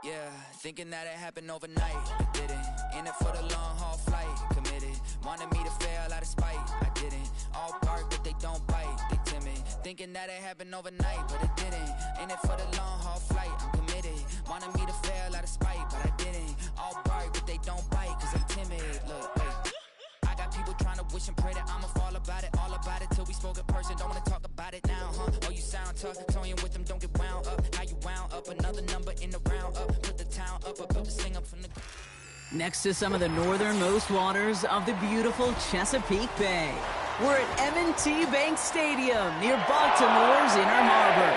Yeah, thinking that it happened overnight. It didn't. In it for the long haul flight. Committed. Wanted me to fail out of spite. I didn't. All bark, but they don't bite. They timid. Thinking that it happened overnight, but it didn't. In it for the long haul flight. I'm committed. Wanted me to fail out of spite, but I didn't. All bark, but they don't bite, cause I'm timid. Look, wait. I got people trying to wish and pray that I'ma fall about it. All about it till we spoke in person. Don't wanna talk about it now, huh? Oh, you sound tough. Toying with them, don't get wound up. How you wound up? Another number in the round up. Put the town up. I built the sing up from the... Next to some of the northernmost waters of the beautiful Chesapeake Bay, we're at M&T Bank Stadium near Baltimore's Inner Harbor.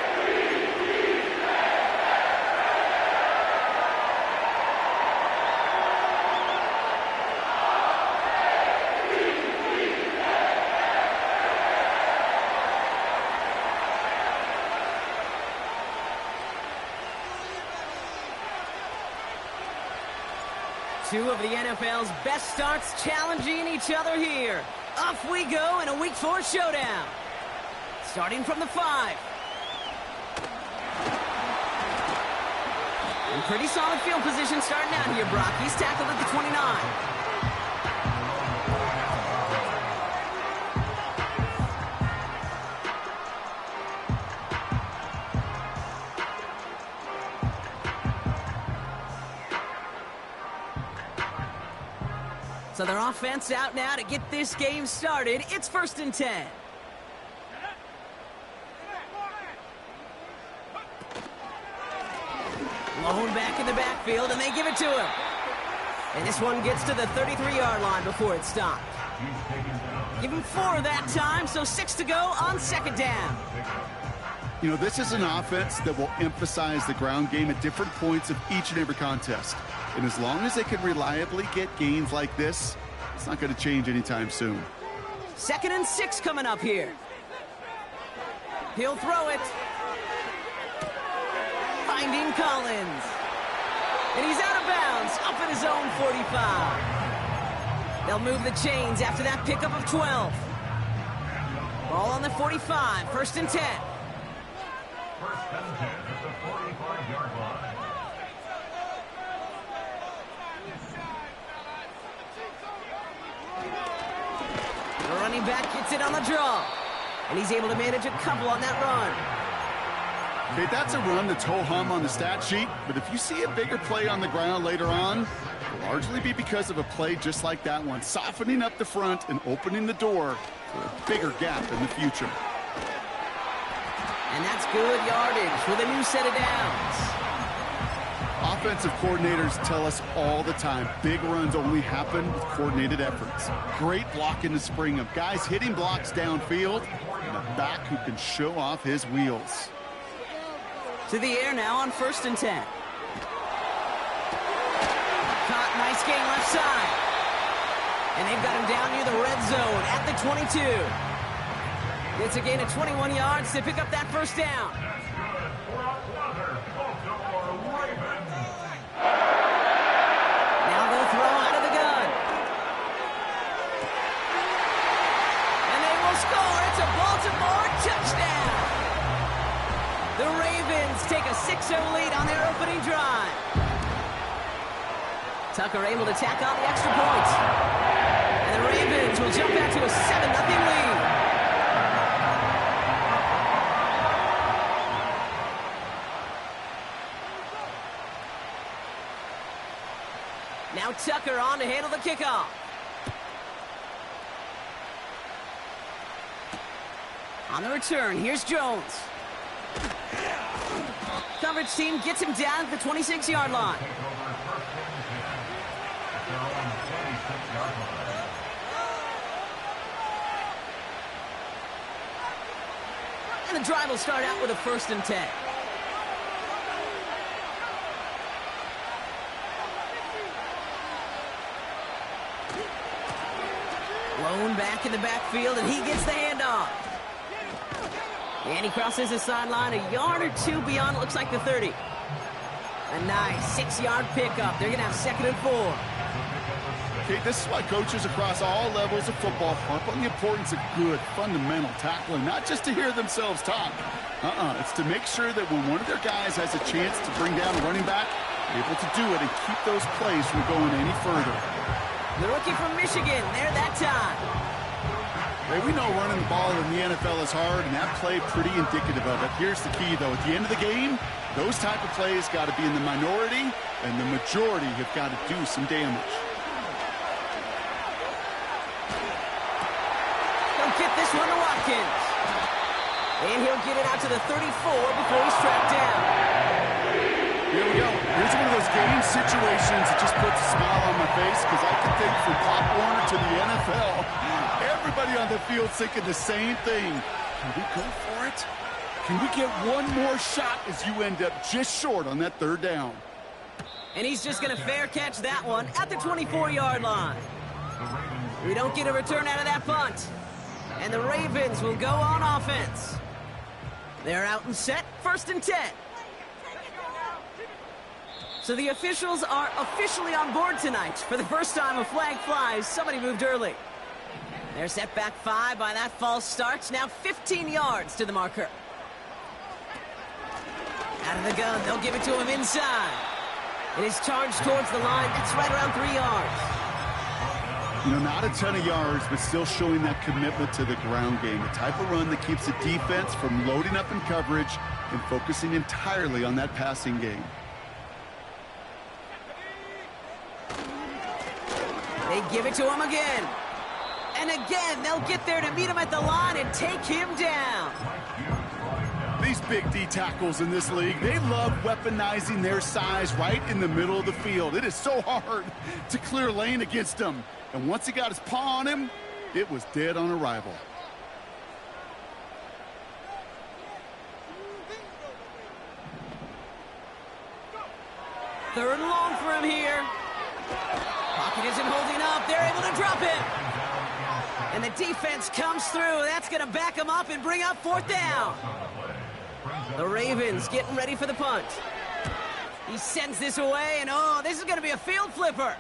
Two of the NFL's best starts challenging each other here. Off we go in a Week 4 showdown. Starting from the 5. In pretty solid field position starting out here, Brock. He's tackled at the 29. So their offense out now to get this game started. It's 1st and 10. Lone back in the backfield, and they give it to him. And this one gets to the 33-yard line before it's stopped. Give him 4 that time, so 6 to go on 2nd down. You know, this is an offense that will emphasize the ground game at different points of each and every contest. And as long as they can reliably get gains like this, it's not going to change anytime soon. 2nd and 6 coming up here. He'll throw it. Finding Collins. And he's out of bounds, up at his own 45. They'll move the chains after that pickup of 12. Ball on the 45, 1st and 10. 1st and 10 at the 45-yard line. The running back gets it on the draw. And he's able to manage a couple on that run. Okay, that's a run that's ho-hum on the stat sheet, but if you see a bigger play on the ground later on, it'll largely be because of a play just like that one, softening up the front and opening the door for a bigger gap in the future. And that's good yardage with a new set of downs. Offensive coordinators tell us all the time, big runs only happen with coordinated efforts. Great blocking to spring them. Guys hitting blocks downfield, and a back who can show off his wheels. To the air now on 1st and 10. Caught, nice gain left side. And they've got him down near the red zone at the 22. It's a gain of 21 yards to pick up that 1st down. Now they'll throw out of the gun. And they will score. It's a Baltimore touchdown. The Ravens take a 6-0 lead on their opening drive. Tucker able to tack on the extra point. And the Ravens will jump out to a 7-0 lead. Now Tucker on to handle the kickoff. On the return, here's Jones. Coverage team gets him down at the 26-yard line. And the drive will start out with a 1st and 10. Lone back in the backfield, and he gets the handoff. And he crosses the sideline a yard or 2 beyond, it looks like the 30. A nice 6-yard pickup. They're going to have 2nd and 4. Okay, this is why coaches across all levels of football harp on the importance of good, fundamental tackling, not just to hear themselves talk. It's to make sure that when one of their guys has a chance to bring down a running back, they're able to do it and keep those plays from going any further. The rookie from Michigan, there that time. Hey, we know running the ball in the NFL is hard, and that play pretty indicative of it. Here's the key, though. At the end of the game, those type of plays got to be in the minority, and the majority have got to do some damage. He'll get this one to Watkins. And he'll get it out to the 34 before he's tracked down. Here we go. Here's one of those game situations that just puts a smile on my face, because I can think from Pop Warner to the NFL, everybody on the field thinking the same thing. Can we go for it? Can we get one more shot as you end up just short on that third down? And he's just going to fair catch that one at the 24-yard line. We don't get a return out of that punt. And the Ravens will go on offense. They're out and set, 1st and 10. So the officials are officially on board tonight. For the first time, a flag flies. Somebody moved early. They're set back 5 by that false start. Now 15 yards to the marker. Out of the gun, they'll give it to him inside. It is charged towards the line. That's right around 3 yards. You know, not a ton of yards, but still showing that commitment to the ground game. The type of run that keeps the defense from loading up in coverage and focusing entirely on that passing game. They give it to him again. And again, they'll get there to meet him at the line and take him down. These big D tackles in this league, they love weaponizing their size right in the middle of the field. It is so hard to clear lane against them. And once he got his paw on him, it was dead on arrival. Third and long for him here. Pocket isn't holding up. They're able to drop him. And the defense comes through. That's going to back him up and bring up 4th down. The Ravens getting ready for the punt. He sends this away, and this is going to be a field flipper.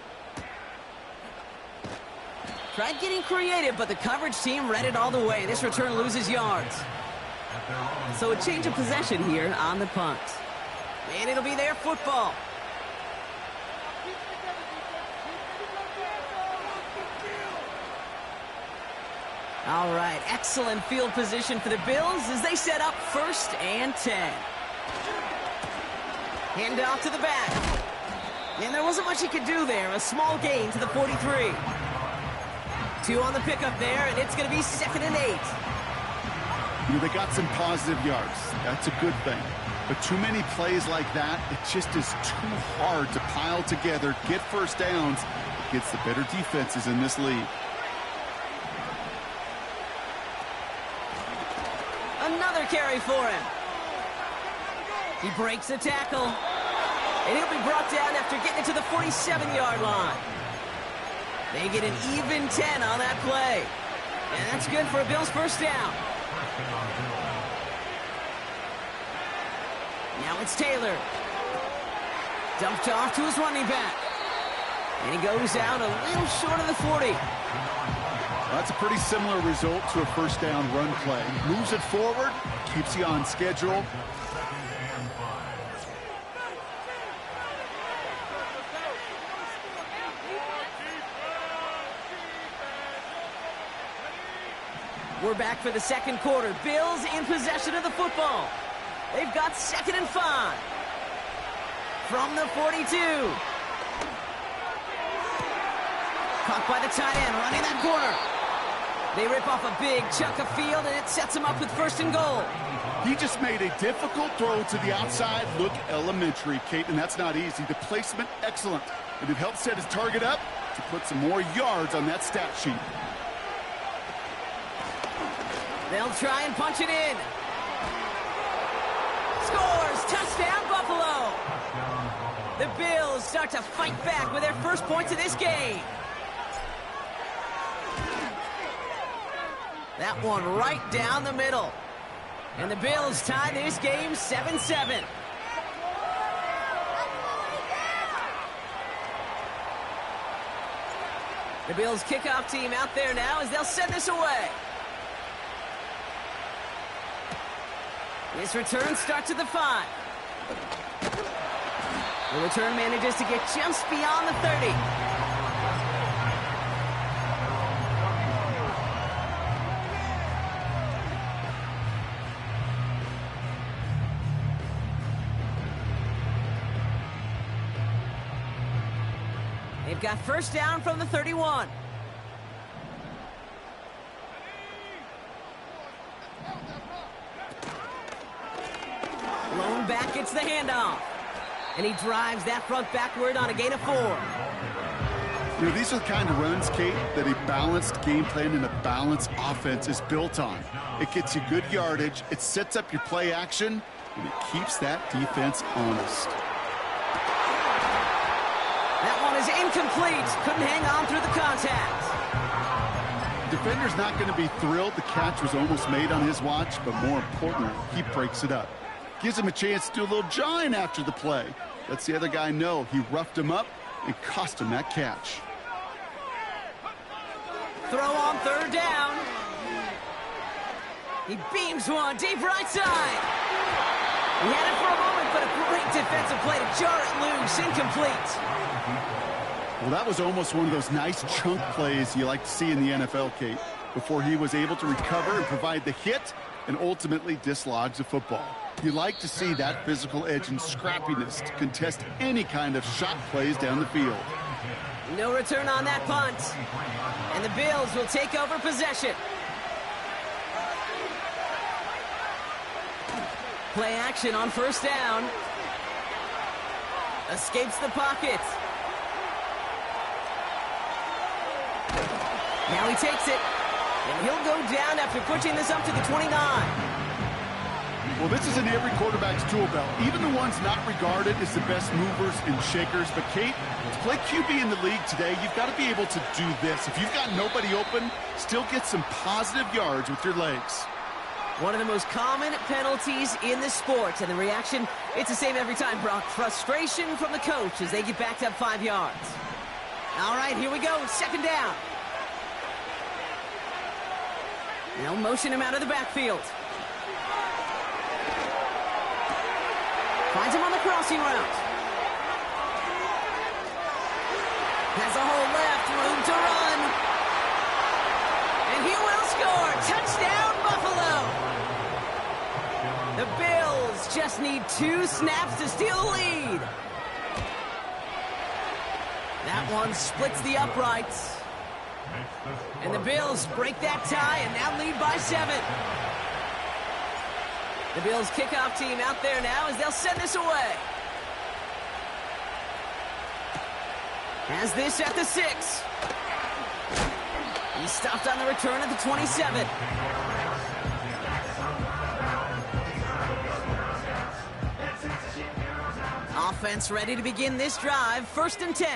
Tried getting creative, but the coverage team read it all the way. This return loses yards. So a change of possession here on the punt. And it'll be their football. All right, excellent field position for the Bills as they set up 1st and 10. Hand off to the back. And there wasn't much he could do there. A small gain to the 43. 2 on the pickup there, and it's going to be 2nd and 8. You know, they got some positive yards. That's a good thing. But too many plays like that, it just is too hard to pile together, get first downs against the better defenses in this league. Another carry for him. He breaks the tackle. And he'll be brought down after getting it to the 47-yard line. They get an even 10 on that play. And that's good for a Bills 1st down. Now it's Taylor. Dumped off to his running back. And he goes out a little short of the 40. That's a pretty similar result to a 1st down run play. Moves it forward, keeps you on schedule. We're back for the 2nd quarter. Bills in possession of the football. They've got 2nd and 5. From the 42. Caught by the tight end, running that corner. They rip off a big chunk of field, and it sets them up with 1st and goal. He just made a difficult throw to the outside. Look elementary, Kate, and that's not easy. The placement, excellent. And it helped set his target up to put some more yards on that stat sheet. They'll try and punch it in. Scores! Touchdown, Buffalo! The Bills start to fight back with their first points of this game. That one right down the middle. And the Bills tie this game 7-7. The Bills kickoff team out there now as they'll send this away. This return starts at the 5. The return manages to get just beyond the 30. They've got first down from the 31. Lone back gets the handoff. And he drives that front backward on a gain of 4. You know, these are the kind of runs, Kate, that a balanced game plan and a balanced offense is built on. It gets you good yardage, it sets up your play action, and it keeps that defense honest. That one is incomplete. Couldn't hang on through the contact. Defender's not going to be thrilled the catch was almost made on his watch, but more importantly, he breaks it up. Gives him a chance to do a little jawing after the play. Lets the other guy know he roughed him up and cost him that catch. Throw on third down. He beams one deep right side. He had it for a moment, but a great defensive play to jar it loose. Incomplete. Well, that was almost one of those nice chunk plays you like to see in the NFL, Kate, before he was able to recover and provide the hit and ultimately dislodge the football. You like to see that physical edge and scrappiness to contest any kind of shot plays down the field. No return on that punt. And the Bills will take over possession. Play action on first down. Escapes the pocket. Now he takes it. And he'll go down after pushing this up to the 29. Well, this is in every quarterback's tool belt, even the ones not regarded as the best movers and shakers. But, Kate, to play QB in the league today, you've got to be able to do this. If you've got nobody open, still get some positive yards with your legs. One of the most common penalties in the sport, and the reaction, it's the same every time, Brock. Frustration from the coach as they get backed up 5 yards. All right, here we go, second down. They'll motion him out of the backfield. Finds him on the crossing route. Has a hole left, room to run. And he will score. Touchdown, Buffalo. The Bills just need 2 snaps to steal the lead. That one splits the uprights. And the Bills break that tie and now lead by 7. The Bills kickoff team out there now as they'll send this away. Has this at the 6. He stopped on the return at the 27. Offense ready to begin this drive. 1st and 10.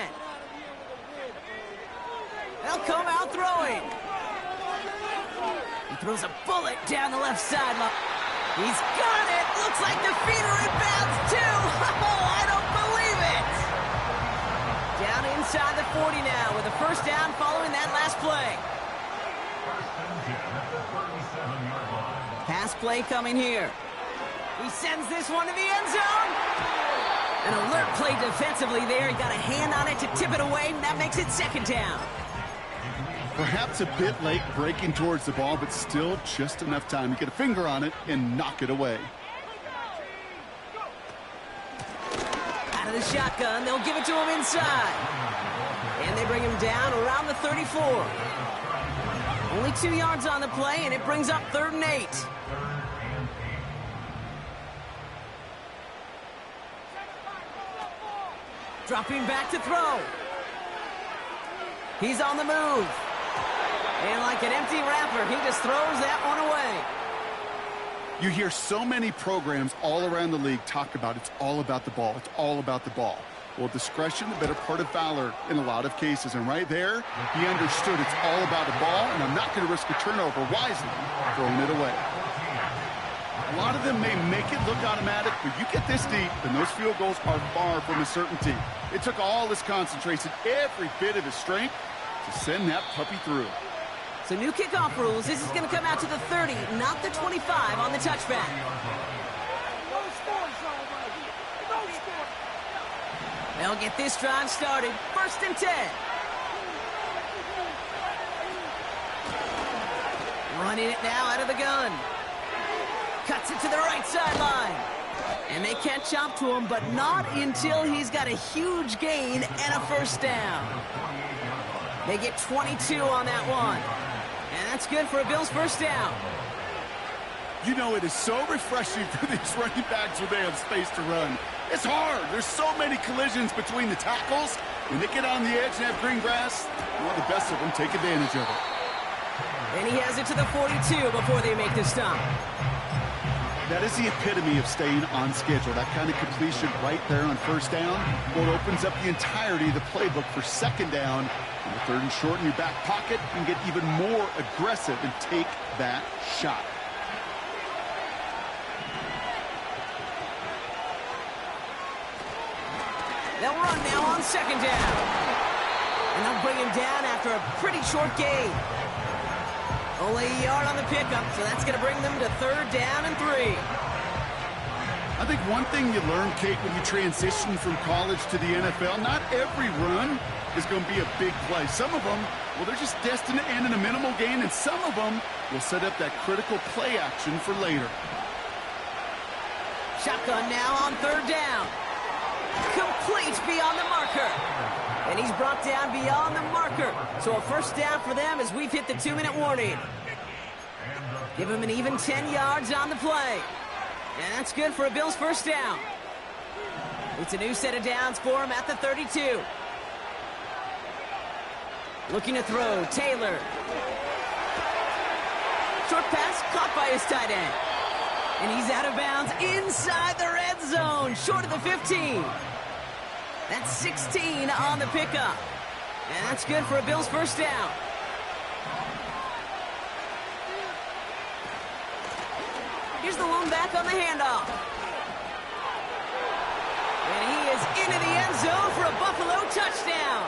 They'll come out throwing. He throws a bullet down the left sideline. He's got it. Looks like the feeder rebounds too. Oh, I don't believe it. Down inside the 40 now with a first down following that last play. Pass play coming here. He sends this one to the end zone. An alert play defensively there. He got a hand on it to tip it away, and that makes it 2nd down. Perhaps a bit late breaking towards the ball, but still just enough time to get a finger on it and knock it away. Out of the shotgun, they'll give it to him inside. And they bring him down around the 34. Only 2 yards on the play, and it brings up 3rd and 8. Dropping back to throw. He's on the move. And like an empty wrapper, he just throws that one away. You hear so many programs all around the league talk about it's all about the ball. It's all about the ball. Well, discretion, the better part of valor in a lot of cases. And right there, he understood it's all about the ball, and I'm not going to risk a turnover wisely, throwing it away. A lot of them may make it look automatic, but you get this deep, and those field goals are far from a certainty. It took all his concentration, every bit of his strength, to send that puppy through. So new kickoff rules. This is going to come out to the 30, not the 25 on the touchback. They'll get this drive started. 1st and 10. Running it now out of the gun. Cuts it to the right sideline. And they catch up to him, but not until he's got a huge gain and a 1st down. They get 22 on that one. And that's good for a Bills 1st down. You know, it is so refreshing for these running backs when they have space to run. It's hard. There's so many collisions between the tackles. When they get on the edge and have green grass, well, the best of them take advantage of it. And he has it to the 42 before they make the stop. That is the epitome of staying on schedule. That kind of completion right there on 1st down. Well, it opens up the entirety of the playbook for 2nd down. And the 3rd and short in your back pocket, and get even more aggressive and take that shot. They'll run now on 2nd down. And they'll bring him down after a pretty short gain. Only a yard on the pickup, so that's going to bring them to 3rd down and 3. I think one thing you learn, Kate, when you transition from college to the NFL, not every run is going to be a big play. Some of them, well, they're just destined to end in a minimal gain, and some of them will set up that critical play action for later. Shotgun now on 3rd down. Complete beyond the marker. And he's brought down beyond the marker. So a 1st down for them as we've hit the 2-minute warning. Give him an even 10 yards on the play. And that's good for a Bills 1st down. It's a new set of downs for him at the 32. Looking to throw, Taylor. Short pass caught by his tight end. And he's out of bounds inside the red zone, short of the 15. That's 16 on the pickup. And that's good for a Bills 1st down. Here's the lone back on the handoff. And he is into the end zone for a Buffalo touchdown.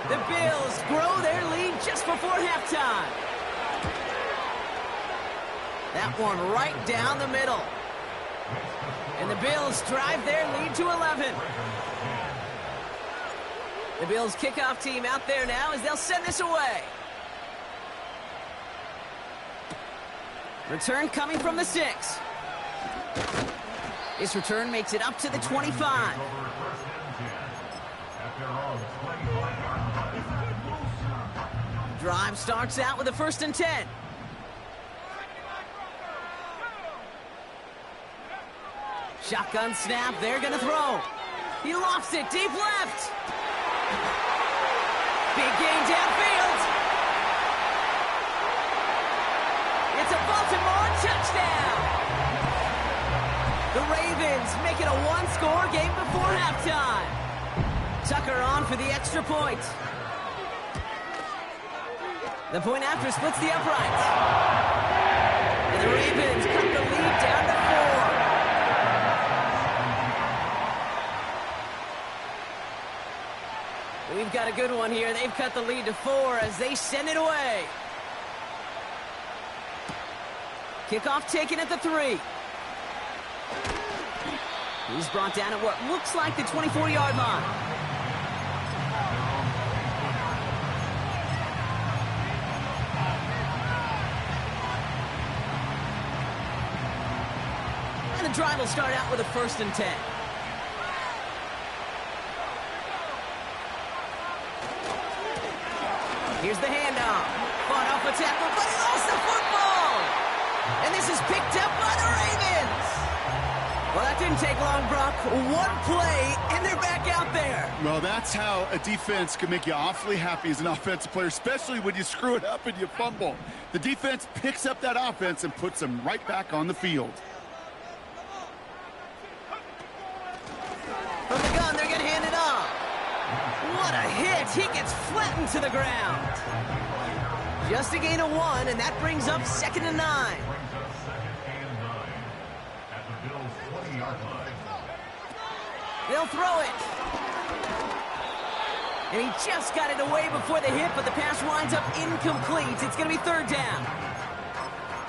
The Bills grow their lead just before halftime. That one right down the middle. And the Bills drive their lead to 11. The Bills kickoff team out there now as they'll send this away. Return coming from the 6. This return makes it up to the 25. Drive starts out with a 1st and 10. Shotgun snap, they're gonna throw. He lofts it deep left. Big gain downfield. It's a Baltimore touchdown. The Ravens make it a 1-score game before halftime. Tucker on for the extra point. The point after splits the uprights. And the Ravens cut the lead down to 4. We've got a good one here. They've cut the lead to 4 as they send it away. Kickoff taken at the 3. He's brought down at what looks like the 24-yard line. And the drive will start out with a 1st and 10. Here's the handoff. Fought off a tackle, but he lost the football. And this is picked up by the Ravens. Well, that didn't take long, Brock. One play, and they're back out there. Well, that's how a defense can make you awfully happy as an offensive player, especially when you screw it up and you fumble. The defense picks up that offense and puts them right back on the field. From the gun, they're going to hand it off. What a hit. He gets flattened to the ground. Just a gain of 1, and that brings up 2nd and 9. They'll throw it. And he just got it away before the hit, but the pass winds up incomplete. It's going to be third down.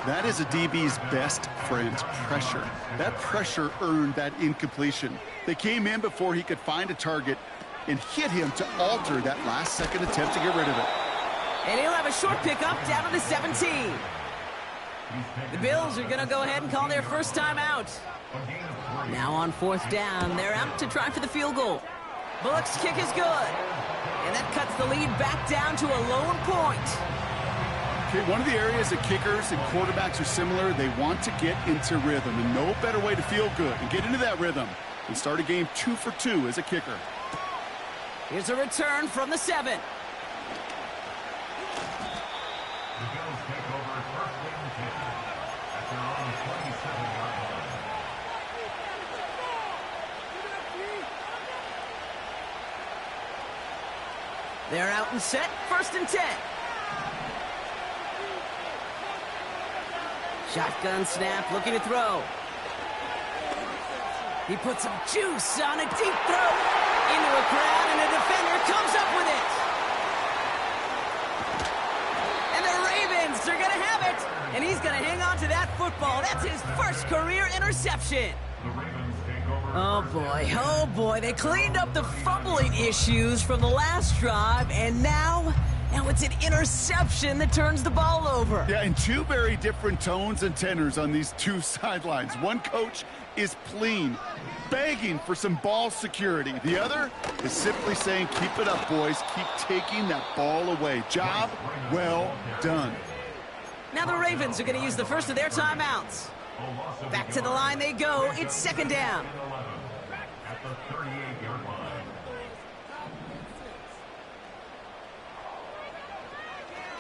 That is a DB's best friend, pressure. That pressure earned that incompletion. They came in before he could find a target and hit him to alter that last-second attempt to get rid of it. And he'll have a short pickup down to the 17. The Bills are going to go ahead and call their first time out. Now on fourth down, they're out to try for the field goal. Bullock's kick is good. And that cuts the lead back down to a lone point. Okay, one of the areas that kickers and quarterbacks are similar, they want to get into rhythm. And no better way to feel good and get into that rhythm than start a game 2 for 2 as a kicker. Here's a return from the 7. The Bills take over first and 10 at their own 27-yard line. They're out and set, first and 10. Shotgun snap, looking to throw. He puts some juice on a deep throw into a crowd, and a defender comes up with it. And the Ravens are going to have it, and he's going to hang on to that football. That's his first career interception. The Ravens take over. Oh boy, they cleaned up the fumbling issues from the last drive, and now it's an interception that turns the ball over. Yeah, and two very different tones and tenors on these two sidelines. One coach is pleading, begging for some ball security. The other is simply saying, keep it up, boys. Keep taking that ball away. Job well done. Now the Ravens are going to use the first of their timeouts. Back to the line they go. It's second down. At the 38-yard line.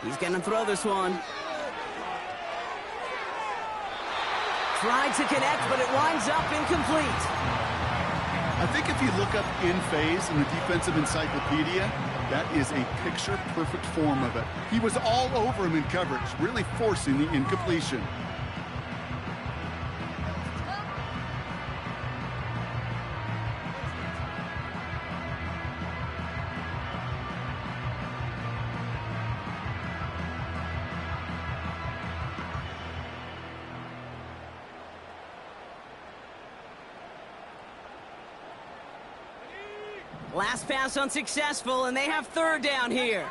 He's going to throw this one. Tried to connect, but it winds up incomplete. I think if you look up in phase in the defensive encyclopedia, that is a picture-perfect form of it. He was all over him in coverage, really forcing the incompletion. Last pass unsuccessful, and they have third down here.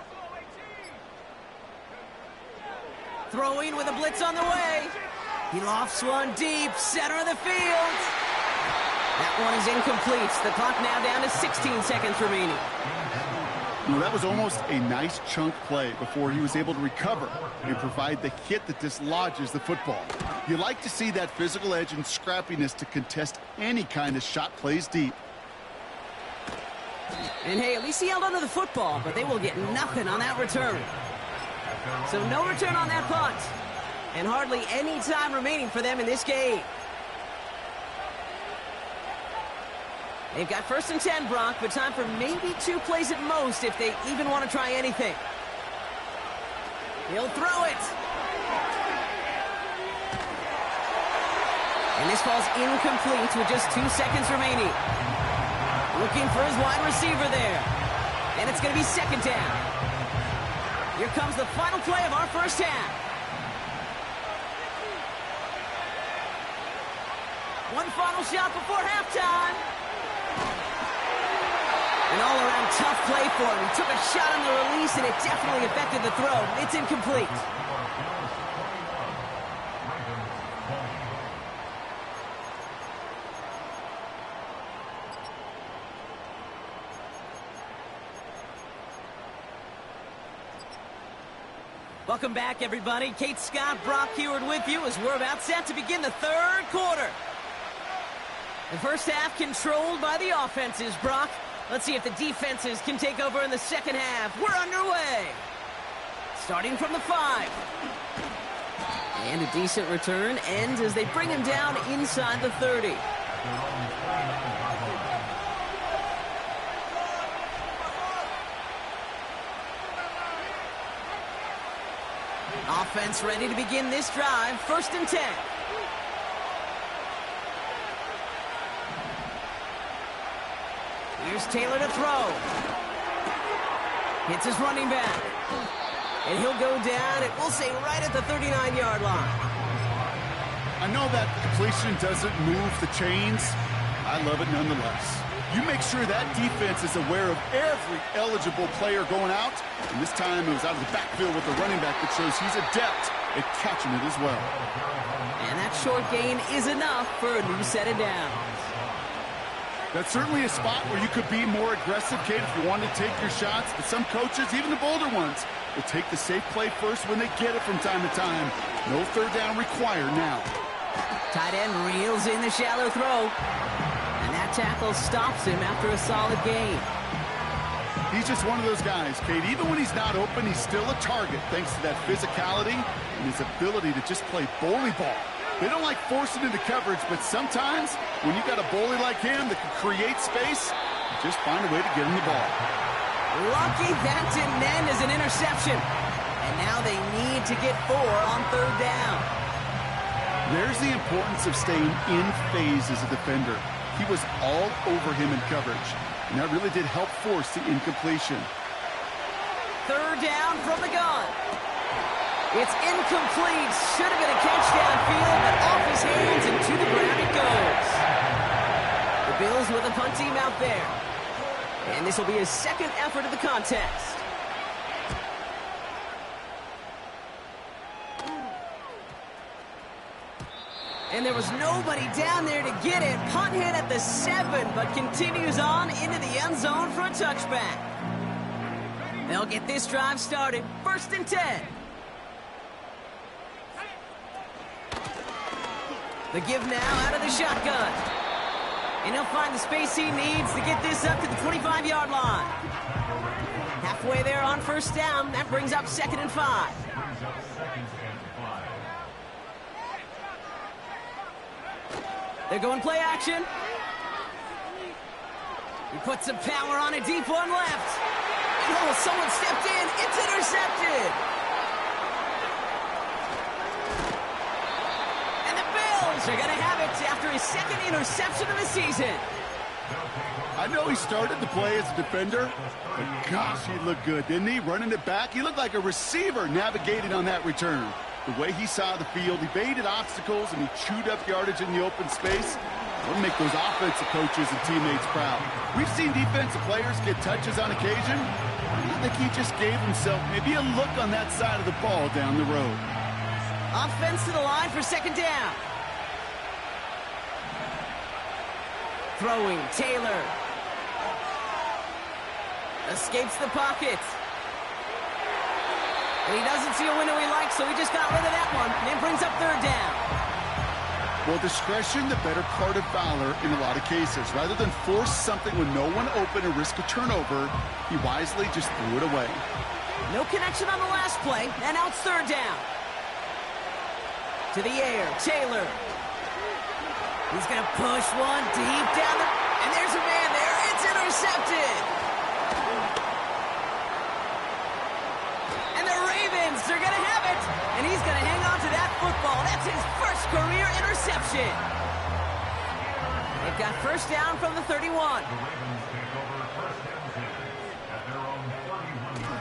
Throwing with a blitz on the way. He lofts one deep, center of the field. That one is incomplete. The clock now down to 16 seconds remaining. Well, that was almost a nice chunk play before he was able to recover and provide the hit that dislodges the football. You like to see that physical edge and scrappiness to contest any kind of shot plays deep. And hey, at least he held onto the football, but they will get nothing on that return. So no return on that punt. And hardly any time remaining for them in this game. They've got first and 10, Brock, but time for maybe 2 plays at most if they even want to try anything. He'll throw it. And this ball's incomplete with just 2 seconds remaining. Looking for his wide receiver there. And it's going to be second down. Here comes the final play of our first half. One final shot before halftime. An all-around tough play for him. He took a shot on the release, and it definitely affected the throw. It's incomplete. Welcome back, everybody. Kate Scott, Brock Heward with you as we're about set to begin the third quarter. The first half controlled by the offenses, Brock. Let's see if the defenses can take over in the second half. We're underway. Starting from the 5. And a decent return ends as they bring him down inside the 30. Offense ready to begin this drive. First and 10. Here's Taylor to throw. Hits his running back. And he'll go down, and we'll say right at the 39-yard line. I know that completion doesn't move the chains. I love it nonetheless. You make sure that defense is aware of every eligible player going out. And this time it was out of the backfield with the running back that shows he's adept at catching it as well. And that short gain is enough for a new set of downs. That's certainly a spot where you could be more aggressive, Kate, if you want to take your shots. But some coaches, even the bolder ones, will take the safe play first when they get it from time to time. No third down required now. Tight end reels in the shallow throw. And that tackle stops him after a solid gain. He's just one of those guys, Kate. Even when he's not open, he's still a target thanks to that physicality and his ability to just play bully ball. They don't like forcing into coverage, but sometimes when you got a bully like him that can create space, you just find a way to get him the ball. Lucky that didn't end as an interception. And now they need to get 4 on third down. There's the importance of staying in phase as a defender. He was all over him in coverage, and that really did help force the incompletion. Third down from the gun. It's incomplete. Should have been a catch downfield, but off his hands and to the ground it goes. The Bills with a punt team out there. And this will be his second effort of the contest. And there was nobody down there to get it. Punt hit at the 7, but continues on into the end zone for a touchback. They'll get this drive started. 1st and 10. The give now out of the shotgun. And he'll find the space he needs to get this up to the 25-yard line. Halfway there on 1st down. That brings up 2nd and 5. They're going play action. He puts some power on a deep one left. Oh, someone stepped in. It's intercepted. And the Bills are going to have it after his 2nd interception of the season. I know he started the play as a defender, but gosh, he looked good, didn't he? Running it back, he looked like a receiver navigating on that return. The way he saw the field, he baited obstacles and he chewed up yardage in the open space. It'll make those offensive coaches and teammates proud. We've seen defensive players get touches on occasion. I think he just gave himself maybe a look on that side of the ball down the road. Offense to the line for 2nd down. Throwing, Taylor. Escapes the pocket. And he doesn't see a window he likes, so he just got rid of that one. And brings up 3rd down. Well, discretion, the better part of valor in a lot of cases. Rather than force something with no one open and risk a turnover, he wisely just threw it away. No connection on the last play, and now it's 3rd down. To the air, Taylor. He's going to push one deep down the... And there's a man there. It's intercepted. They're going to have it, and he's going to hang on to that football. That's his first career interception. They've got 1st down from the 31.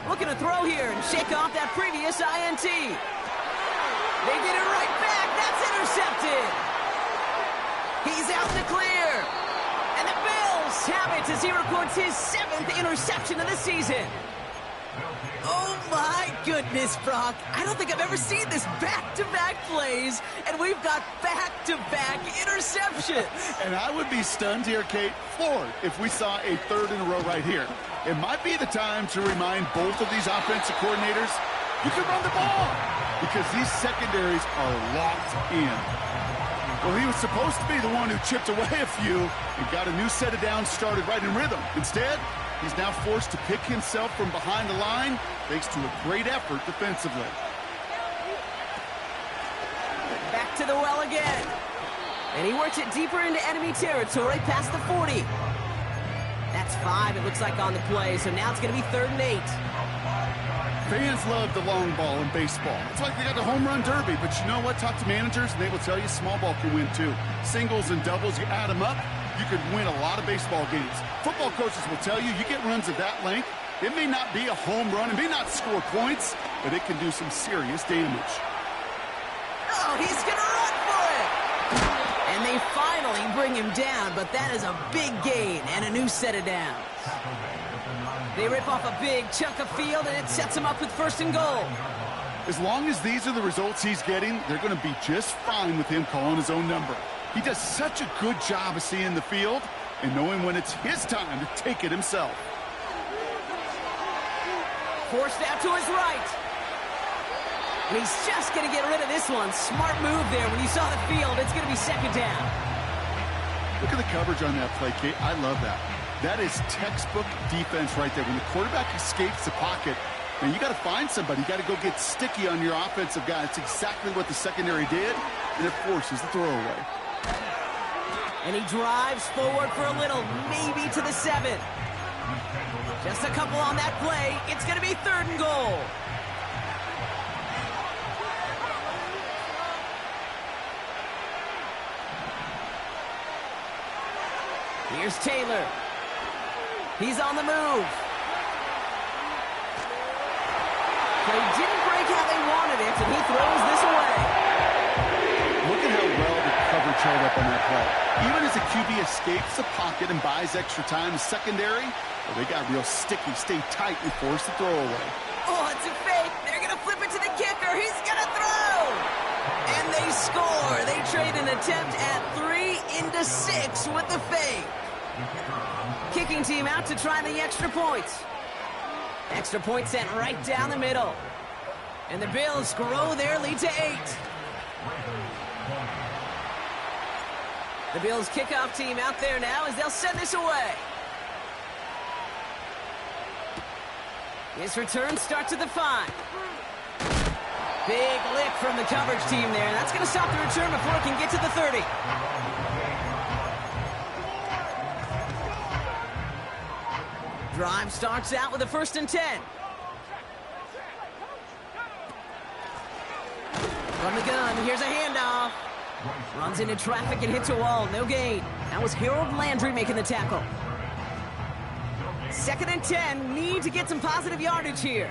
Looking to throw here and shake off that previous INT. They get it right back. That's intercepted. He's out in the clear. And the Bills have it as he records his 7th interception of the season. Oh, my goodness, Brock. I don't think I've ever seen this back-to-back plays, and we've got back-to-back interceptions. And I would be stunned here, Kate, floored, if we saw a 3rd in a row right here. It might be the time to remind both of these offensive coordinators, you can run the ball, because these secondaries are locked in. Well, he was supposed to be the one who chipped away a few and got a new set of downs started right in rhythm. Instead, he's now forced to pick himself from behind the line thanks to a great effort defensively. Back to the well again. And he works it deeper into enemy territory past the 40. That's 5, it looks like, on the play. So now it's going to be 3rd and 8. Fans love the long ball in baseball. It's like they got the home run derby. But you know what? Talk to managers, and they will tell you small ball can win too. Singles and doubles, you add them up, you could win a lot of baseball games. Football coaches will tell you, you get runs of that length, It may not be a home run, it may not score points, but it can do some serious damage. Oh, he's going to run for it! And they finally bring him down, but that is a big gain and a new set of downs. They rip off a big chunk of field, and it sets him up with 1st and goal. As long as these are the results he's getting, they're going to be just fine with him calling his own number. He does such a good job of seeing the field and knowing when it's his time to take it himself. Forced out to his right. And he's just going to get rid of this one. Smart move there. When you saw the field, it's going to be 2nd down. Look at the coverage on that play, Kate. I love that. That is textbook defense right there. When the quarterback escapes the pocket, and you got to find somebody. You got to go get sticky on your offensive guy. That's exactly what the secondary did, and it forces the throwaway. And he drives forward for a little, maybe to the 7. Just a couple on that play. It's going to be 3rd and goal. Here's Taylor. He's on the move. They didn't break how they wanted it, and he throws this away. Look at how well the coverage held up on that play. Even as the QB escapes the pocket and buys extra time, the secondary, well, they got real sticky, stay tight, and force the throwaway. Oh, it's a fake. They're going to flip it to the kicker. He's going to throw. And they score. They trade an attempt at 3 into 6 with the fake. Kicking team out to try the extra points. Extra point sent right down the middle. And the Bills grow their lead to 8. The Bills kickoff team out there now as they'll send this away. His return starts at the 5. Big lick from the coverage team there. That's going to stop the return before it can get to the 30. Drive starts out with a 1st and 10. From the gun, here's a handoff. Runs into traffic and hits a wall, no gain. That was Harold Landry making the tackle. 2nd and 10, need to get some positive yardage here.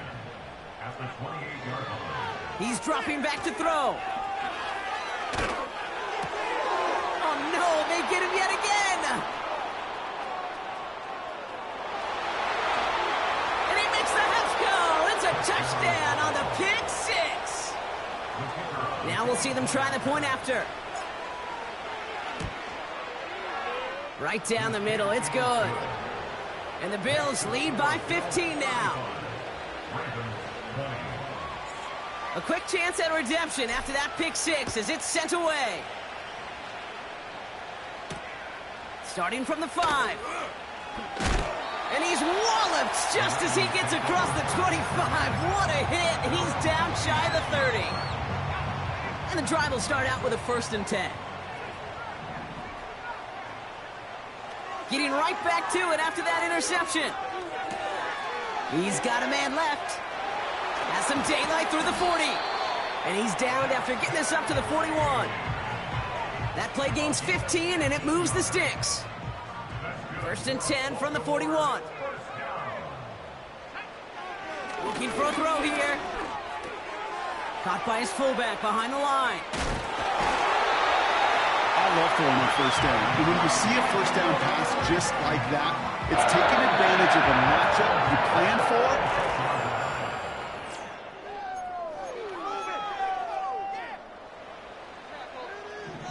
He's dropping back to throw. Oh no, they get him yet again. And he makes the house call. It's a touchdown on the pick 6. Now we'll see them try the point after. Right down the middle, it's good. And the Bills lead by 15 now. A quick chance at redemption after that pick 6 as it's sent away. Starting from the 5. And he's walloped just as he gets across the 25. What a hit. He's down shy of the 30. And the drive will start out with a 1st and 10. Getting right back to it after that interception. He's got a man left. Has some daylight through the 40. And he's down after getting this up to the 41. That play gains 15, and it moves the sticks. 1st and 10 from the 41. Looking for a throw here. Caught by his fullback behind the line. I love throwing on 1st down. And when you see a 1st down pass just like that, it's taking advantage of a matchup you plan for.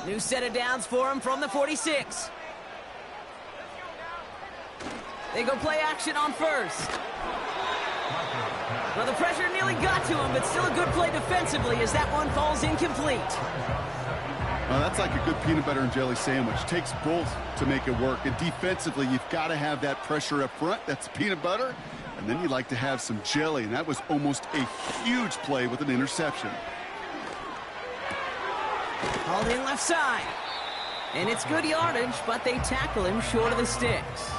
New set of downs for him from the 46. They go play action on 1st. Well, the pressure nearly got to him, but still a good play defensively as that one falls incomplete. Well, that's like a good peanut butter and jelly sandwich. It takes both to make it work. And defensively, you've got to have that pressure up front. That's peanut butter. And then you'd like to have some jelly. And that was almost a huge play with an interception. Hauled in left side. And it's good yardage, but they tackle him short of the sticks.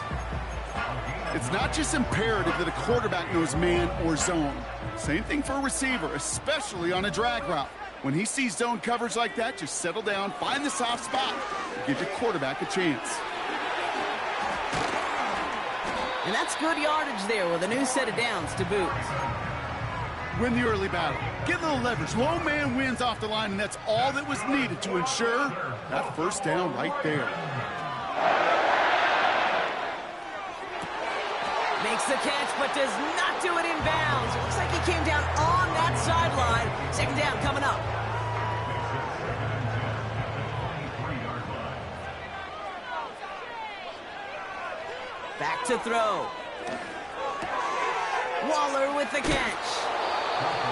It's not just imperative that a quarterback knows man or zone. Same thing for a receiver, especially on a drag route. When he sees zone coverage like that, just settle down, find the soft spot, and give your quarterback a chance. And that's good yardage there with a new set of downs to boot. Win the early battle. Get a little leverage. Low man wins off the line, and that's all that was needed to ensure that first down right there. Makes the catch, but does not do it in bounds. It looks like he came down on that sideline. Second down coming up. Back to throw. Waller with the catch.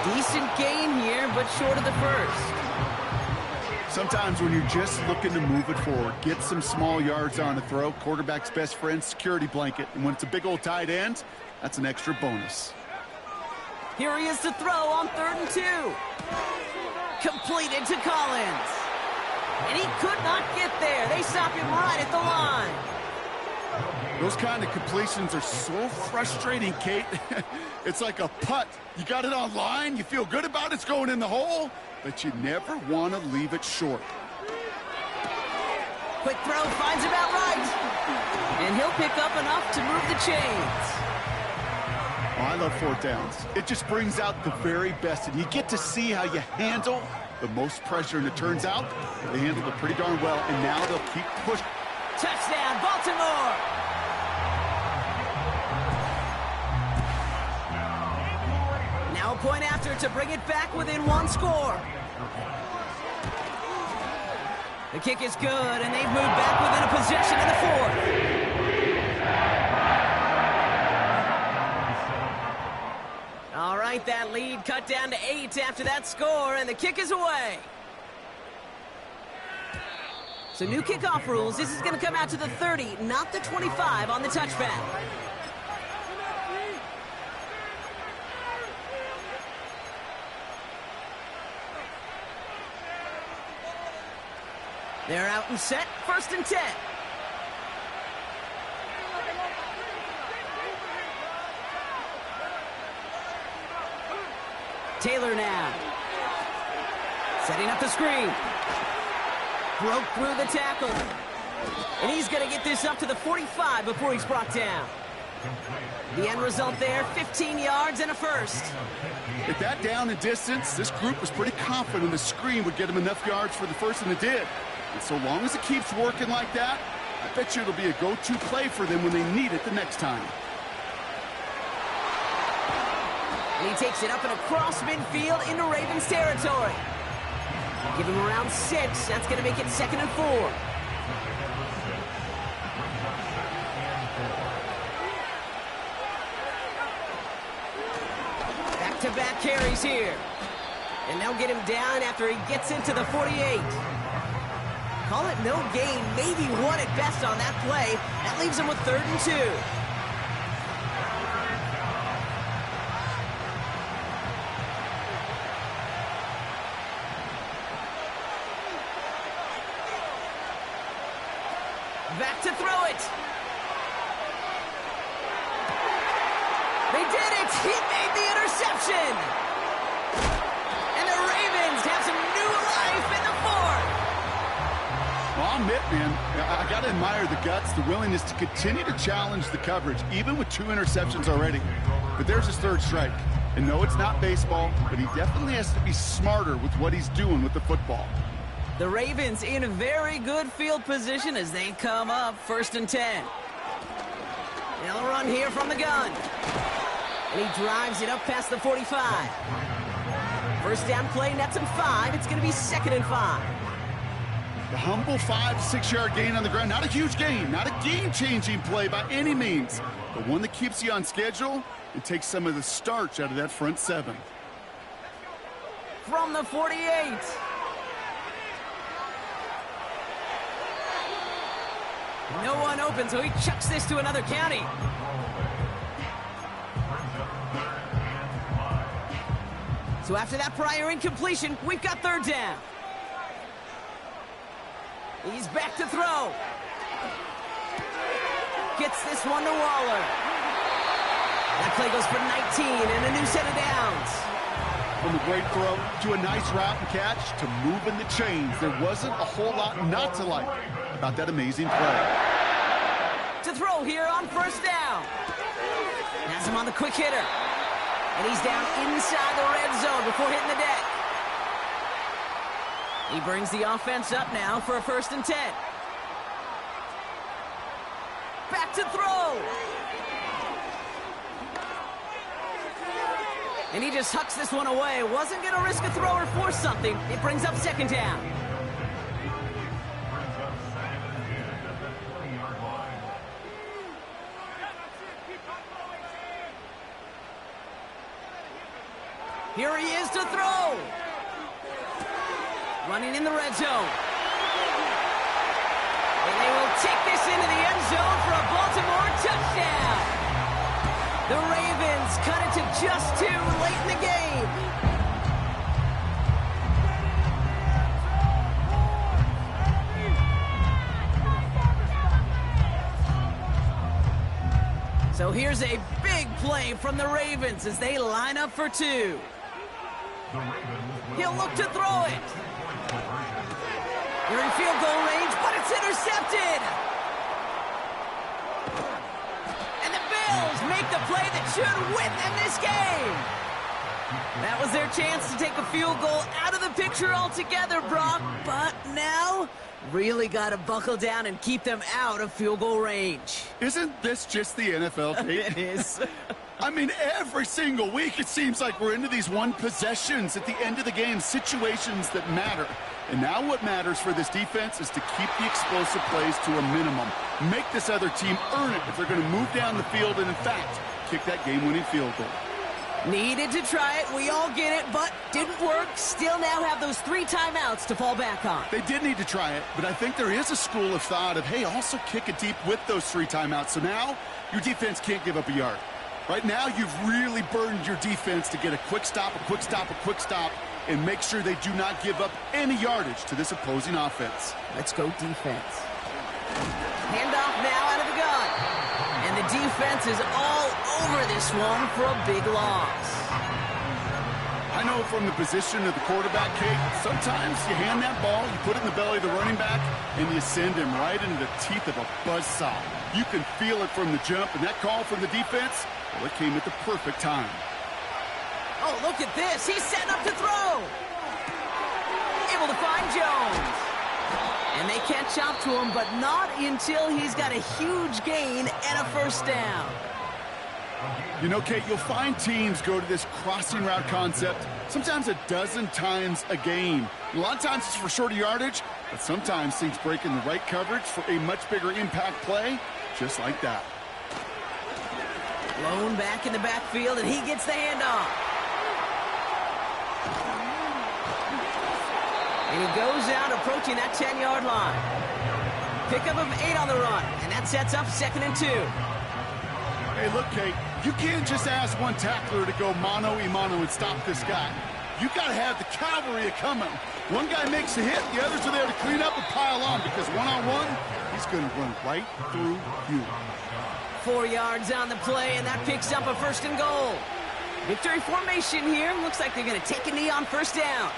Decent gain here, but short of the first. Sometimes when you're just looking to move it forward, get some small yards on a throw, quarterback's best friend, security blanket. And when it's a big old tight end, that's an extra bonus. Here he is to throw on 3rd and 2. Completed to Collins. And he could not get there. They stop him right at the line. Those kind of completions are so frustrating, Kate. It's like a putt. You got it on line, you feel good about it's going in the hole, but you never want to leave it short. Quick throw, finds about right. And he'll pick up enough to move the chains. Oh, I love 4th downs. It just brings out the very best, and you get to see how you handle the most pressure, and it turns out they handled it pretty darn well, and now they'll keep pushing. Touchdown, Baltimore! Now a point after to bring it back within 1 score. The kick is good, and they've moved back within a possession in the 4th. All right, that lead cut down to 8 after that score, and the kick is away. So new kickoff rules. This is going to come out to the 30, not the 25 on the touchback. They're out and set. 1st and 10. Taylor now. Setting up the screen. Broke through the tackle. And he's going to get this up to the 45 before he's brought down. The end result there, 15 yards and a first. At that down and distance, this group was pretty confident the screen would get him enough yards for the first, and it did. And so long as it keeps working like that, I bet you it'll be a go-to play for them when they need it the next time. And he takes it up and across midfield into Ravens territory. Give him around 6. That's going to make it 2nd and 4. Back-to-back carries here. And they'll get him down after he gets into the 48. Call it no gain, maybe 1 at best on that play. That leaves him with 3rd and 2. Back to throw it. They did it. He made the interception. And the Ravens have some new life in the 4th. Well, I'll admit, man, I got to admire the guts, the willingness to continue to challenge the coverage, even with 2 interceptions already. But there's his 3rd strike. And no, it's not baseball, but he definitely has to be smarter with what he's doing with the football. The Ravens in a very good field position as they come up 1st and 10. They'll run here from the gun. And he drives it up past the 45. First down play, nets him 5. It's going to be 2nd and 5. The humble 5 to 6 yard gain on the ground. Not a huge gain, not a game-changing play by any means, but one that keeps you on schedule and takes some of the starch out of that front 7. From the 48. No one open, so he chucks this to another county. So after that prior incompletion, we've got 3rd down. He's back to throw. Gets this one to Waller. That play goes for 19 and a new set of downs. From a great throw to a nice route and catch to moving the chains, there wasn't a whole lot not to like about that amazing play. To throw here on 1st down. him on the quick hitter. And he's down inside the red zone before hitting the deck. He brings the offense up now for a 1st and 10. Back to throw. And he just hucks this one away. Wasn't going to risk a throw or force something. It brings up 2nd down. Here he is to throw. Running in the red zone. And they will take this into the end zone for a Baltimore touchdown. The Ravens cut it to just 2 late in the game. So here's a big play from the Ravens as they line up for 2. He'll look to throw it. They're in field goal range, but it's intercepted. And the Bills make the play that should win them this game. That was their chance to take a field goal out of the picture altogether, Brock. But now, really got to buckle down and keep them out of field goal range. Isn't this just the NFL, Kate? It is. I mean, every single week it seems like we're into these one possessions at the end of the game, situations that matter. And now what matters for this defense is to keep the explosive plays to a minimum. Make this other team earn it if they're going to move down the field and, in fact, kick that game-winning field goal. Needed to try it. We all get it, but didn't work. Still now have those 3 timeouts to fall back on. They did need to try it, but I think there is a school of thought of, hey, also kick it deep with those 3 timeouts. So now your defense can't give up a yard. Right now you've really burdened your defense to get a quick stop, a quick stop, a quick stop, and make sure they do not give up any yardage to this opposing offense. Let's go defense. Handoff now out of the gun. And the defense is all over this one for a big loss. I know from the position of the quarterback, Kate, sometimes you hand that ball, you put it in the belly of the running back, and you send him right into the teeth of a buzzsaw. You can feel it from the jump, and that call from the defense, well, it came at the perfect time. Oh, look at this. He's setting up to throw. Able to find Jones. And they catch up to him, but not until he's got a huge gain and a 1st down. You know, Kate, you'll find teams go to this crossing route concept sometimes a dozen times a game. A lot of times it's for shorter yardage, but sometimes things break in the right coverage for a much bigger impact play, just like that. Blown back in the backfield, and he gets the handoff. And he goes out approaching that 10-yard line. Pickup of 8 on the run, and that sets up 2nd and 2. Hey, look, Kate, you can't just ask one tackler to go mano-a-mano and stop this guy. You got to have the cavalry coming. One guy makes a hit, the others are there to clean up and pile on, because one-on-one, he's going to run right through you. 4 yards on the play, and that picks up a 1st and goal. Victory formation here. Looks like they're going to take a knee on 1st down.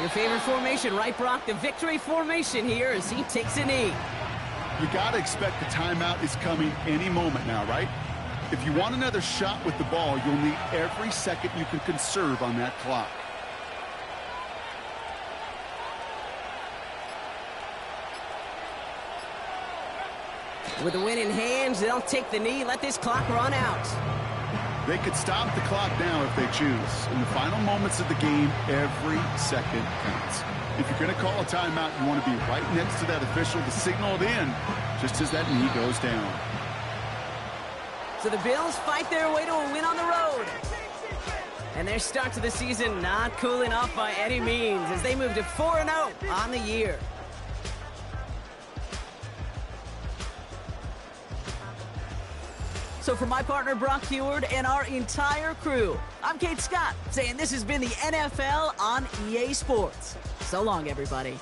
Your favorite formation, right, Brock? The victory formation here as he takes a knee. You got to expect the timeout is coming any moment now, right? If you want another shot with the ball, you'll need every second you can conserve on that clock. With the win in hands, they'll take the knee, let this clock run out. They could stop the clock now if they choose. In the final moments of the game, every second counts. If you're going to call a timeout, you want to be right next to that official to signal it in just as that knee goes down. So the Bills fight their way to a win on the road. And their start to the season not cooling off by any means as they move to 4-0 on the year. So for my partner, Brock Heward, and our entire crew, I'm Kate Scott, saying this has been the NFL on EA Sports. So long, everybody.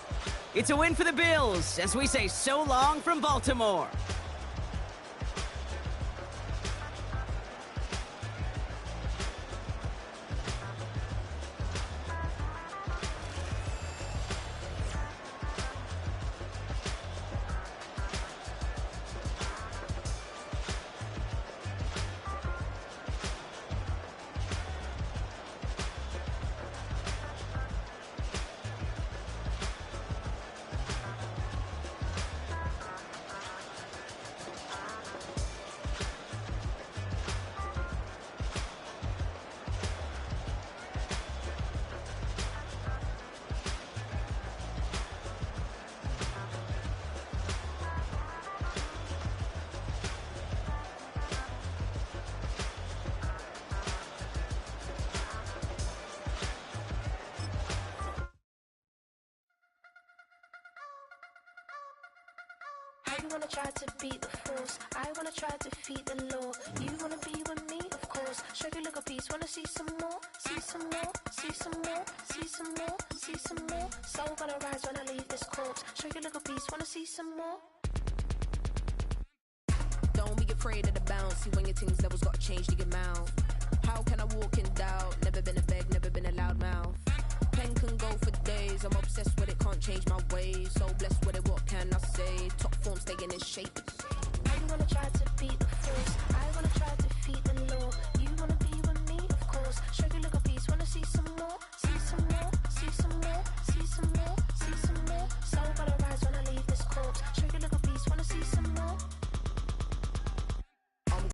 It's a win for the Bills, as we say so long from Baltimore. I wanna try to beat the force. I wanna try to defeat the law. You wanna be with me, of course. Show you look a piece, wanna see some more, see some more, see some more, see some more, see some more. Soul gonna rise when I leave this corpse. Show you look a piece, wanna see some more. Don't be afraid of the bounce. See when your things levels got changed to your mouth. How can I walk in doubt? Never been a beg, never been a loud mouth. Pen can go for days. I'm obsessed with it, can't change my ways. So blessed with it, what can I say? Top form staying in shape.